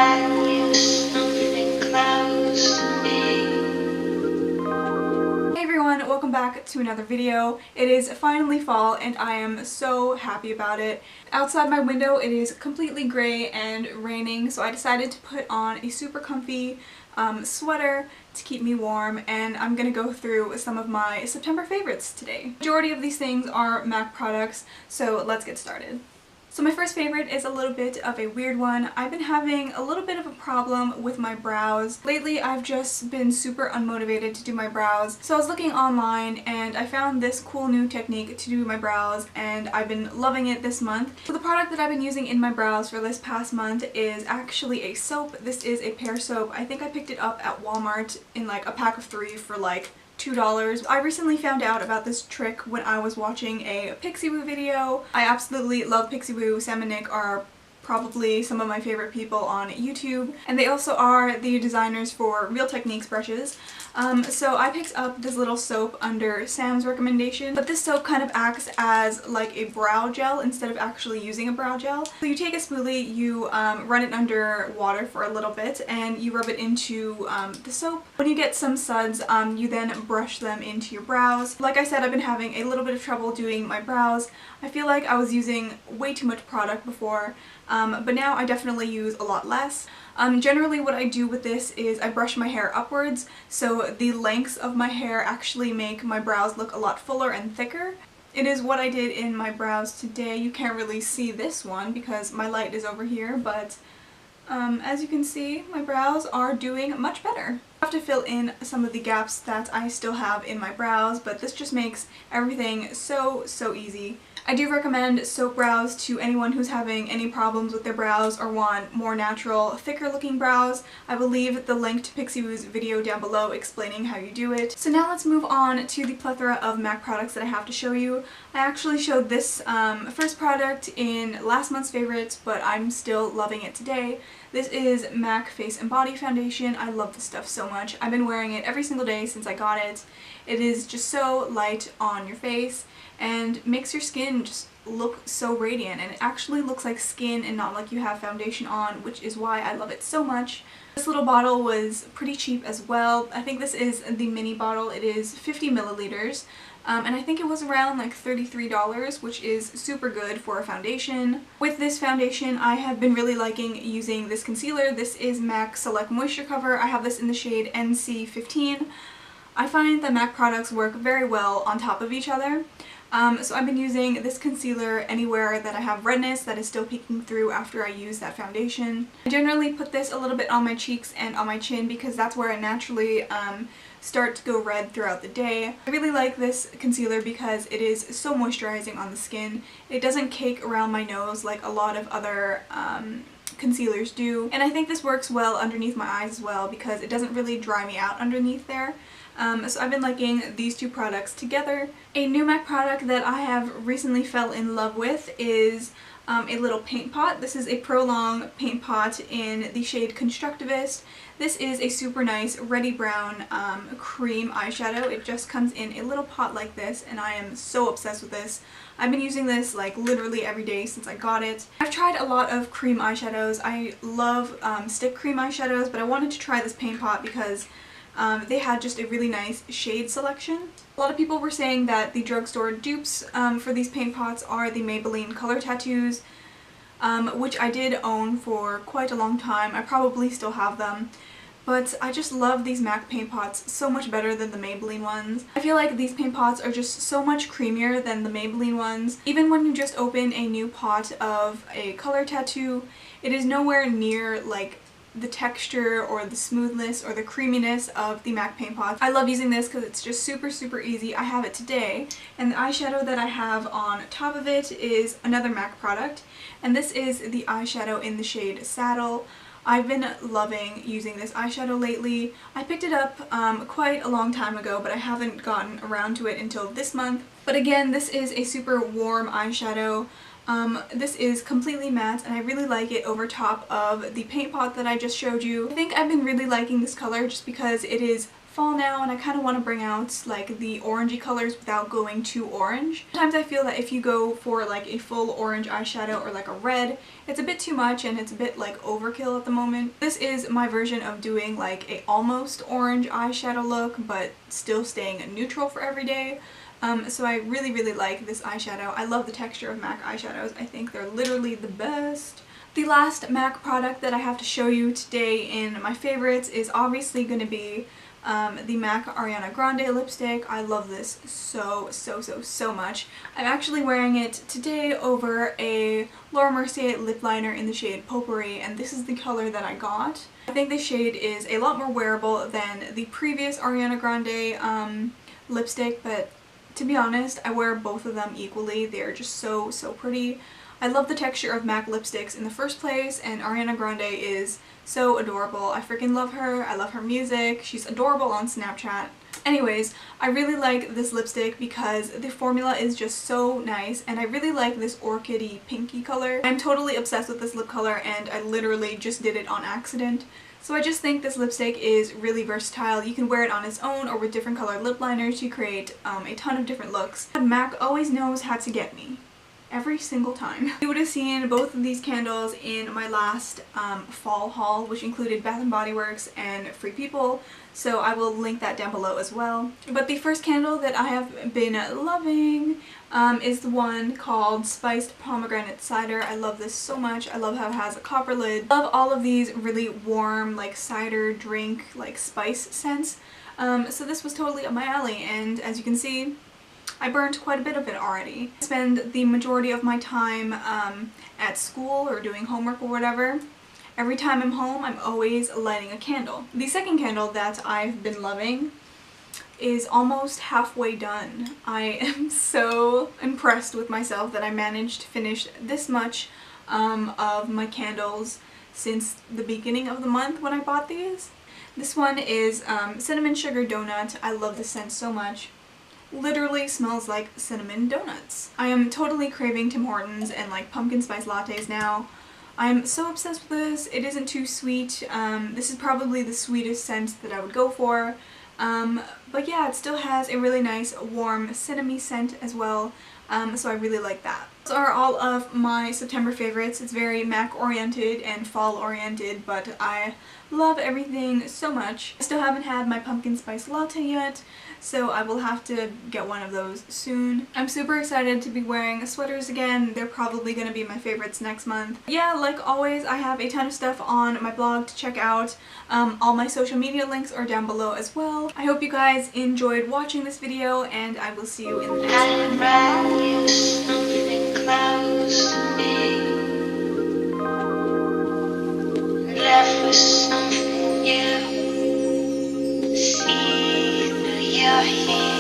you something close to me. Hey everyone, welcome back to another video. It is finally fall and I am so happy about it. Outside my window it is completely gray and raining, so I decided to put on a super comfy sweater to keep me warm, and I'm gonna go through some of my September favorites today. The majority of these things are MAC products, so let's get started. So my first favorite is a little bit of a weird one. I've been having a little bit of a problem with my brows. Lately I've just been super unmotivated to do my brows. So I was looking online and I found this cool new technique to do my brows, and I've been loving it this month. So the product that I've been using in my brows for this past month is actually a soap. This is a pear soap. I think I picked it up at Walmart in like a pack of 3 for like $2. I recently found out about this trick when I was watching a Pixiwoo video. I absolutely love Pixiwoo. Sam and Nick are probably some of my favorite people on YouTube, and they also are the designers for Real Techniques brushes. So I picked up this little soap under Sam's recommendation, but this soap kind of acts as like a brow gel instead of actually using a brow gel. So you take a spoolie, you run it under water for a little bit, and you rub it into the soap. When you get some suds, you then brush them into your brows. Like I said, I've been having a little bit of trouble doing my brows. I feel like I was using way too much product before, but now I definitely use a lot less. Generally what I do with this is I brush my hair upwards, so the lengths of my hair actually make my brows look a lot fuller and thicker. It is what I did in my brows today. You can't really see this one because my light is over here, but as you can see, my brows are doing much better. I have to fill in some of the gaps that I still have in my brows, but this just makes everything so easy. I do recommend soap brows to anyone who's having any problems with their brows or want more natural, thicker looking brows. I will leave the link to Pixiwoo's video down below explaining how you do it. So now let's move on to the plethora of MAC products that I have to show you. I actually showed this first product in last month's favorites, but I'm still loving it today. This is MAC Face and Body Foundation. I love this stuff so much. I've been wearing it every single day since I got it. It is just so light on your face and makes your skin just look so radiant, and it actually looks like skin and not like you have foundation on, which is why I love it so much. This little bottle was pretty cheap as well. I think this is the mini bottle. It is 50 milliliters. And I think it was around like $33, which is super good for a foundation. With this foundation, I have been really liking using this concealer. This is MAC Select Moisture Cover. I have this in the shade NC15. I find that MAC products work very well on top of each other. So I've been using this concealer anywhere that I have redness that is still peeking through after I use that foundation. I generally put this a little bit on my cheeks and on my chin because that's where I naturally start to go red throughout the day. I really like this concealer because it is so moisturizing on the skin. It doesn't cake around my nose like a lot of other concealers do, and I think this works well underneath my eyes as well because it doesn't really dry me out underneath there. So I've been liking these two products together. A new MAC product that I have recently fell in love with is a little paint pot. This is a Prolong paint pot in the shade Constructivist. This is a super nice reddy brown cream eyeshadow. It just comes in a little pot like this, and I am so obsessed with this. I've been using this like literally every day since I got it. I've tried a lot of cream eyeshadows. I love stick cream eyeshadows, but I wanted to try this paint pot because they had just a really nice shade selection. A lot of people were saying that the drugstore dupes for these paint pots are the Maybelline Color Tattoos, which I did own for quite a long time. I probably still have them, but I just love these MAC paint pots so much better than the Maybelline ones. I feel like these paint pots are just so much creamier than the Maybelline ones. Even when you just open a new pot of a color tattoo, it is nowhere near like the texture or the smoothness or the creaminess of the MAC paint pot. I love using this because it's just super easy. I have it today, and the eyeshadow that I have on top of it is another MAC product, and this is the eyeshadow in the shade Saddle. I've been loving using this eyeshadow lately. I picked it up quite a long time ago, but I haven't gotten around to it until this month. But again, this is a super warm eyeshadow. This is completely matte, and I really like it over top of the paint pot that I just showed you. I think I've been really liking this color just because it is fall now and I kind of want to bring out like the orangey colors without going too orange. Sometimes I feel that if you go for like a full orange eyeshadow or like a red, it's a bit too much and it's a bit like overkill at the moment. This is my version of doing like a almost orange eyeshadow look but still staying neutral for every day. So I really like this eyeshadow. I love the texture of MAC eyeshadows. I think they're literally the best. The last MAC product that I have to show you today in my favorites is obviously going to be the MAC Ariana Grande lipstick. I love this so much. I'm actually wearing it today over a Laura Mercier lip liner in the shade Potpourri, and this is the color that I got. I think this shade is a lot more wearable than the previous Ariana Grande lipstick, but to be honest, I wear both of them equally. They're just so pretty. I love the texture of MAC lipsticks in the first place, and Ariana Grande is so adorable. I freaking love her. I love her music. She's adorable on Snapchat. Anyways, I really like this lipstick because the formula is just so nice, and I really like this orchidy pinky color. I'm totally obsessed with this lip color, and I literally just did it on accident. So I just think this lipstick is really versatile. You can wear it on its own or with different colored lip liners to create a ton of different looks. MAC always knows how to get me. Every single time. You would have seen both of these candles in my last fall haul, which included Bath & Body Works and Free People, so I will link that down below as well. But the first candle that I have been loving is the one called Spiced Pomegranate Cider. I love this so much. I love how it has a copper lid. I love all of these really warm like cider drink like spice scents. So this was totally up my alley, and as you can see, I burned quite a bit of it already. I spend the majority of my time at school or doing homework or whatever. Every time I'm home, I'm always lighting a candle. The second candle that I've been loving is almost halfway done. I am so impressed with myself that I managed to finish this much of my candles since the beginning of the month when I bought these. This one is Cinnamon Sugar Donut. I love this scent so much. Literally smells like cinnamon donuts. I am totally craving Tim Hortons and like pumpkin spice lattes now. I'm so obsessed with this. It isn't too sweet. This is probably the sweetest scent that I would go for. But yeah, it still has a really nice warm cinnamony scent as well. So I really like that. Those are all of my September favorites. It's very MAC oriented and fall oriented, but I love everything so much. I still haven't had my pumpkin spice latte yet, so I will have to get one of those soon. I'm super excited to be wearing sweaters again. They're probably going to be my favorites next month. Yeah, like always, I have a ton of stuff on my blog to check out. All my social media links are down below as well. I hope you guys enjoyed watching this video, and I will see you in the next one. I'd rather you something close to me, left with something new, see through your hair.